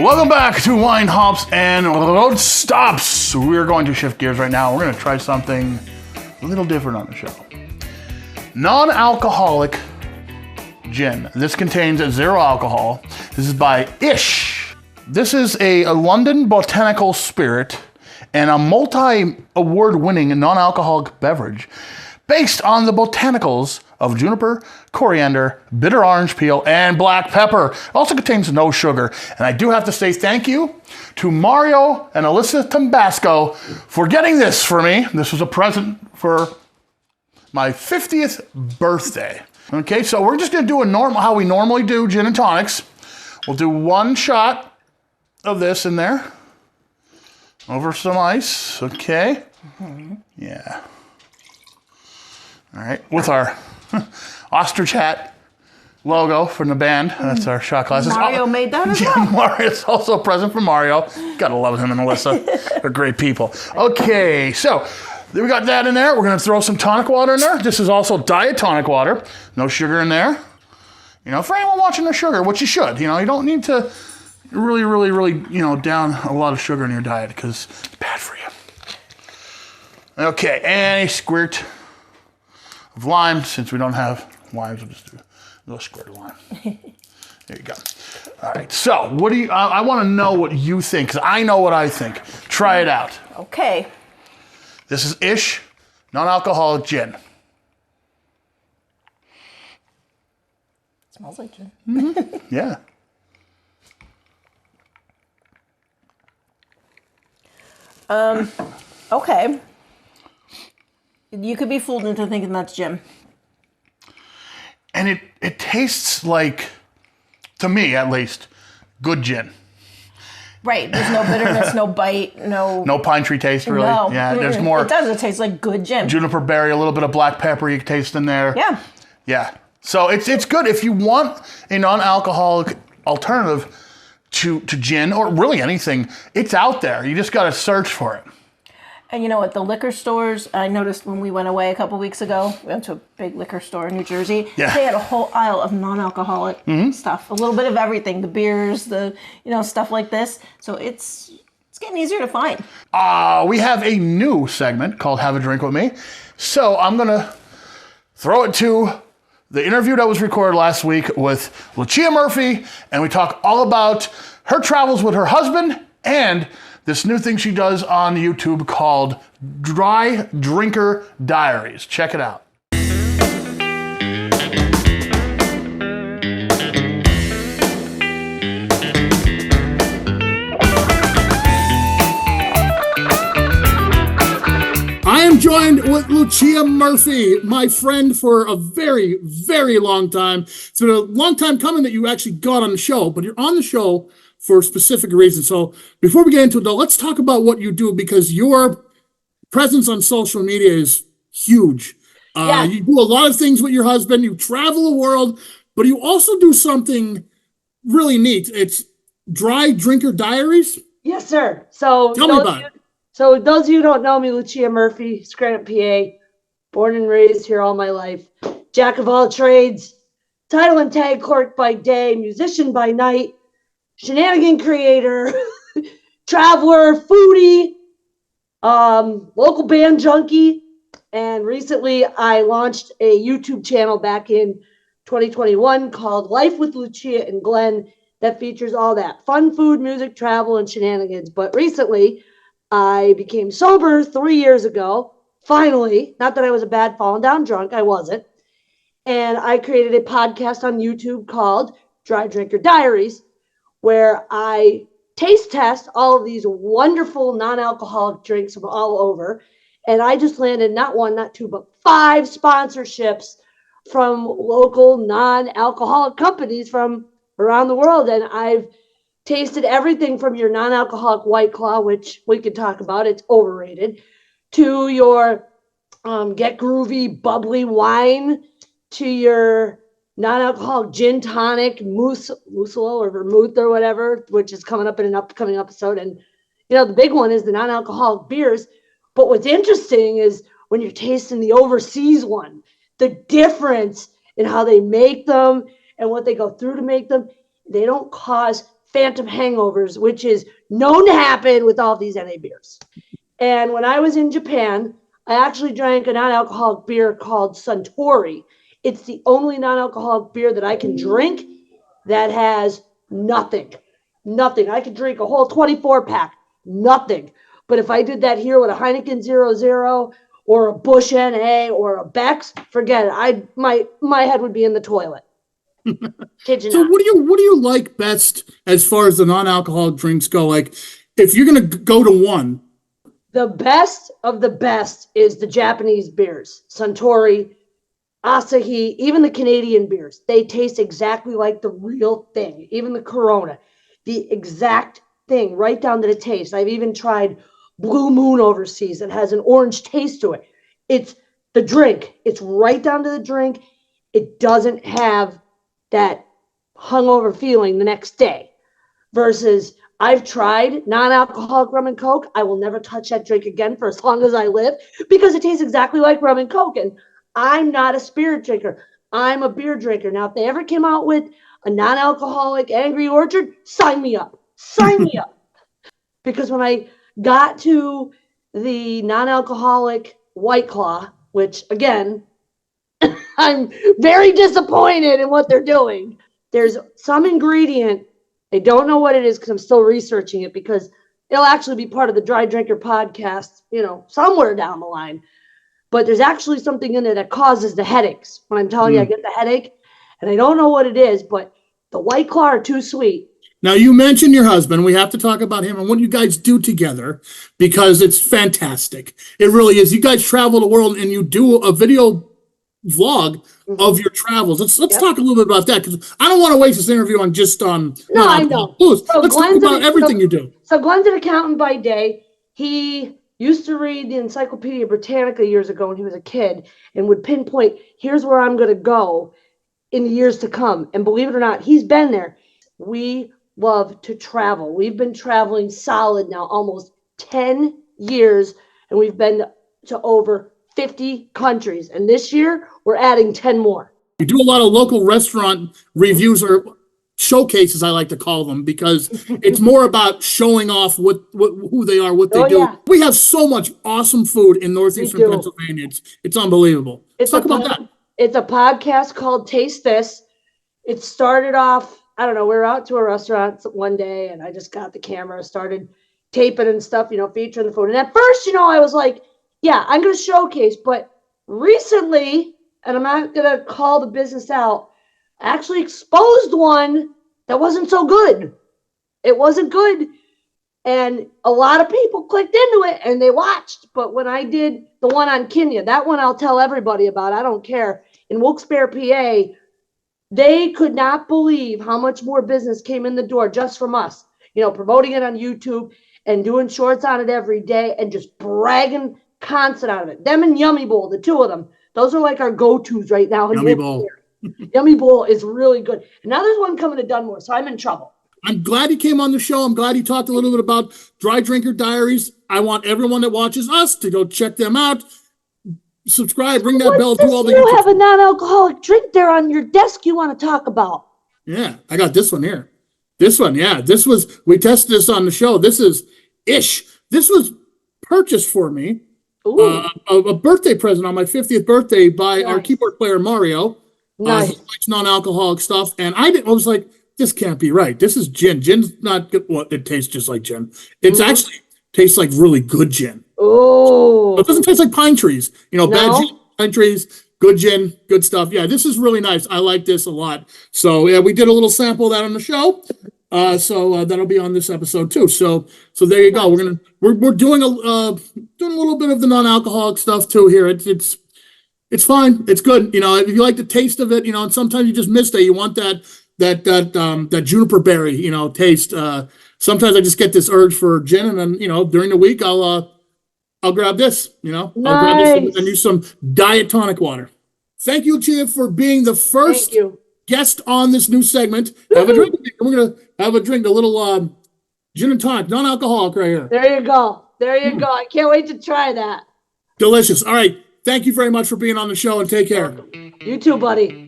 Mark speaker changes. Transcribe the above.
Speaker 1: Welcome back to Wine, Hops, and Road Stops. We're going to shift gears right now. We're going to try something a little different on the show. Non-alcoholic gin. This contains 0 alcohol. This is by Ish. This is a London Botanical spirit and a multi-award-winning non-alcoholic beverage based on the botanicals of juniper, coriander, bitter orange peel, and black pepper. It also contains no sugar. And I do have to say thank you to Mario and Alyssa Tambasco for getting this for me. This was a present for my 50th birthday. Okay, so we're just gonna do how we normally do gin and tonics. We'll do 1 shot of this in there. Over some ice, okay? Yeah. All right, with our Ostrich hat logo from the band. That's our shot glasses.
Speaker 2: Mario made that as well.
Speaker 1: Mario's also a present from Mario. Gotta love him and Alyssa. They're great people. Okay, so we got that in there. We're gonna throw some tonic water in there. This is also diet tonic water. No sugar in there. You know, for anyone watching the sugar, which you should. You know, you don't need to really, down a lot of sugar in your diet because it's bad for you. Okay, and a squirt of lime. Since we don't have limes, we'll just do a little squirt of lime. There you go. All right, so what do you, I want to know what you think, because I know what I think. Try it out.
Speaker 2: Okay.
Speaker 1: This is Ish non-alcoholic gin.
Speaker 2: Smells like gin.
Speaker 1: Mm-hmm. Yeah.
Speaker 2: Okay. You could be fooled into thinking that's gin.
Speaker 1: And it tastes like, to me at least, good gin.
Speaker 2: Right. There's no bitterness, no bite,
Speaker 1: no pine tree taste, really.
Speaker 2: No.
Speaker 1: Yeah, there's more.
Speaker 2: It does. It tastes like good gin.
Speaker 1: Juniper berry, a little bit of black pepper you can taste in there.
Speaker 2: Yeah.
Speaker 1: Yeah. So it's good if you want a non-alcoholic alternative to gin or really anything. It's out there. You just got to search for it.
Speaker 2: And you know what? The liquor stores, I noticed when we went away a couple weeks ago, we went to a big liquor store in New Jersey.
Speaker 1: Yeah.
Speaker 2: They had a whole aisle of non-alcoholic stuff. A little bit of everything. The beers, stuff like this. So it's getting easier to find.
Speaker 1: We have a new segment called Have a Drink With Me. So I'm going to throw it to the interview that was recorded last week with Lucia Murphy, and we talk all about her travels with her husband and this new thing she does on YouTube called Dry Drinker Diaries. Check it out. I am joined with Lucia Murphy, my friend for a very, very long time. It's been a long time coming that you actually got on the show, but you're on the show for specific reasons. So before we get into it, though, let's talk about what you do, because your presence on social media is huge. You do a lot of things with your husband. You travel the world, but you also do something really neat. It's Dry Drinker Diaries.
Speaker 3: Yes, sir. So
Speaker 1: tell me about it.
Speaker 3: So those of you who don't know me, Lucia Murphy, Scranton, PA, born and raised here all my life. Jack of all trades, title and tag clerk by day, musician by night, shenanigan creator, traveler, foodie, local band junkie. And recently I launched a YouTube channel back in 2021 called Life with Lucia and Glenn that features all that fun, food, music, travel, and shenanigans. But recently I became sober 3 years ago, finally. Not that I was a bad falling down drunk, I wasn't. And I created a podcast on YouTube called Dry Drinker Diaries, where I taste test all of these wonderful non-alcoholic drinks from all over. And I just landed not 1, not 2, but 5 sponsorships from local non-alcoholic companies from around the world. And I've tasted everything from your non-alcoholic White Claw, which we could talk about, it's overrated, to your Get Groovy bubbly wine, to your non-alcoholic gin tonic, musalo or vermouth or whatever, which is coming up in an upcoming episode. And, the big one is the non-alcoholic beers. But what's interesting is when you're tasting the overseas one, the difference in how they make them and what they go through to make them, they don't cause phantom hangovers, which is known to happen with all these NA beers. And when I was in Japan, I actually drank a non-alcoholic beer called Suntory. It's the only non-alcoholic beer that I can drink that has nothing. Nothing. I could drink a whole 24-pack. Nothing. But if I did that here with a Heineken 00 or a Busch NA or a Beck's, forget it. My head would be in the toilet. Kid you
Speaker 1: So
Speaker 3: not.
Speaker 1: what do you like best as far as the non-alcoholic drinks go? Like, if you're gonna go to one,
Speaker 3: The best of the best is the Japanese beers, Suntory, Asahi, even the Canadian beers. They taste exactly like the real thing. Even the Corona, the exact thing, right down to the taste. I've even tried Blue Moon overseas that has an orange taste to it. It's the drink. It's right down to the drink. It doesn't have that hungover feeling the next day. Versus I've tried non-alcoholic rum and coke. I will never touch that drink again for as long as I live because it tastes exactly like rum and coke. And I'm not a spirit drinker. I'm a beer drinker. Now, if they ever came out with a non-alcoholic Angry Orchard, sign me up. Sign me up. Because when I got to the non-alcoholic White Claw, which again, I'm very disappointed in what they're doing. There's some ingredient. I don't know what it is because I'm still researching it because it'll actually be part of the Dry Drinker podcast, somewhere down the line. But there's actually something in there that causes the headaches. When I'm telling you I get the headache, and I don't know what it is, but the White Claw are too sweet.
Speaker 1: now you mentioned your husband. We have to talk about him and what you guys do together because it's fantastic. It really is. You guys travel the world and you do a video vlog of your travels. Let's talk a little bit about that because I don't want to waste this interview on just
Speaker 3: No, I know.
Speaker 1: booze.
Speaker 3: So
Speaker 1: Let's talk about everything you do.
Speaker 3: So Glenn's an accountant by day. He used to read the Encyclopedia Britannica years ago when he was a kid and would pinpoint, here's where I'm going to go in the years to come. And believe it or not, he's been there. We love to travel. We've been traveling solid now almost 10 years, and we've been to over 50 countries. And this year, we're adding 10 more.
Speaker 1: You do a lot of local restaurant reviews or showcases, I like to call them, because it's more about showing off what who they are, what they do. Yeah. We have so much awesome food in northeastern Pennsylvania. It's unbelievable. Let's talk about that.
Speaker 3: It's a podcast called Taste This. It started off, I don't know, we were out to a restaurant one day and I just got the camera, started taping and stuff, featuring the food. And at first, I was like, yeah, I'm going to showcase. But recently, and I'm not going to call the business out, I actually exposed one that wasn't so good. It wasn't good. And a lot of people clicked into it and they watched. But when I did the one on Kenya, that one I'll tell everybody about. I don't care. In Wilkes-Barre, PA, they could not believe how much more business came in the door just from us, promoting it on YouTube and doing shorts on it every day and just bragging constant out of it. Them and Yummy Bowl, the two of them, those are like our go-tos right now.
Speaker 1: Yummy Bowl.
Speaker 3: Yummy Bowl is really good. And now there's one coming to Dunmore, so I'm in trouble.
Speaker 1: I'm glad he came on the show. I'm glad he talked a little bit about Dry Drinker Diaries. I want everyone that watches us to go check them out. Subscribe, ring that bell, do all the.
Speaker 3: You have a non-alcoholic drink there on your desk you want to talk about.
Speaker 1: Yeah, I got this one here. This one, yeah. We tested this on the show. This is Ish. This was purchased for me. A birthday present on my 50th birthday by our keyboard player, Mario.
Speaker 3: Nice.
Speaker 1: He likes non-alcoholic stuff. And I was like, this can't be right. This is gin. Gin's not good. Well, it tastes just like gin. It's actually tastes like really good gin.
Speaker 3: Oh.
Speaker 1: It doesn't taste like pine trees. Bad gin, pine trees, good gin, good stuff. Yeah, this is really nice. I like this a lot. So yeah, we did a little sample of that on the show. So that'll be on this episode too. So there you go. We're doing a little bit of the non-alcoholic stuff too here. It's fine. It's good. If you like the taste of it, and sometimes you just miss that. You want that juniper berry, taste. Sometimes I just get this urge for gin, and then during the week I'll grab this. I'll grab this and use some diet tonic water. Thank you, Lucia, for being the first guest on this new segment. Have a drink. We're gonna have a drink, a little gin and tonic, non-alcoholic right here.
Speaker 3: There you go. I can't wait to try that.
Speaker 1: Delicious. All right. Thank you very much for being on the show and take care.
Speaker 3: You too, buddy.